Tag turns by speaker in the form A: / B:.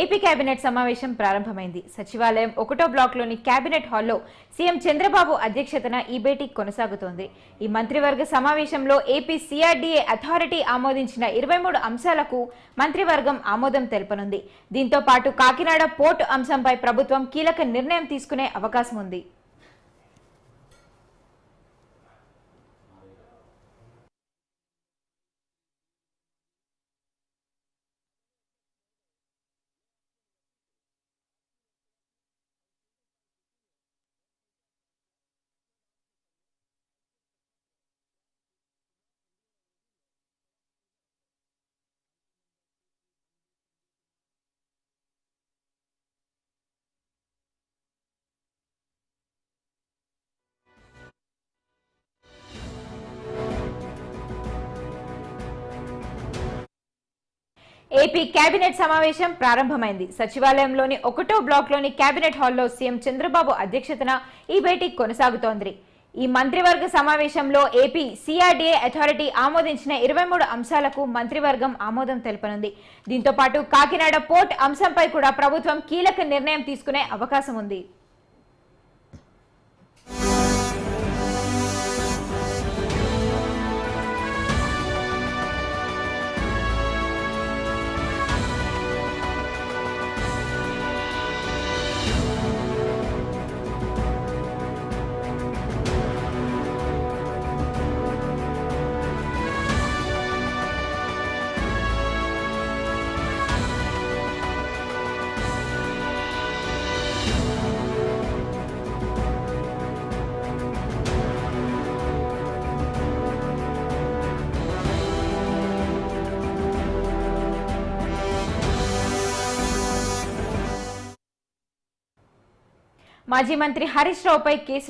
A: AP cabinet సమావేశం ప్రారంభమైంది. సచివాలయం 1వ బ్లాక్లోని కేబినెట్ హాల్లో సీఎం చంద్రబాబు అధ్యక్షతన ఈ భేటీ కొనసాగుతోంది. ఈ మంత్రివర్గ సమావేశంలో ఏపీ సిఆర్డీఏ అథారిటీ ఆమోదించిన 23 అంశాలకు మంత్రివర్గం ఆమోదం తెలపనుంది. దీంతో పాటు కాకినాడ పోర్టు అంశంపై ప్రభుత్వం కీలక నిర్ణయం తీసుకునే అవకాశం ఉంది. ఏపీ కేబినెట్ సమావేశం ప్రారంభమైంది. సచివాలయంలోని 1వ బ్లాక్లోని కేబినెట్ హాల్లో సీఎం చంద్రబాబు అధ్యక్షతన ఈ భేటీ కొనసాగుతోంది. ఈ మంత్రివర్గ సమావేశంలో ఏపీ సిఆర్డీఏ అథారిటీ ఆమోదించిన 23 అంశాలకు మంత్రివర్గం ఆమోదం తెలపనుంది. దీంతో పాటు కాకినాడ పోర్ట్ అంశంపై కూడా ప్రభుత్వం కీలక నిర్ణయం తీసుకునే అవకాశం ఉంది. మాజీ మంత్రి హరీష్ రావుపై కేసు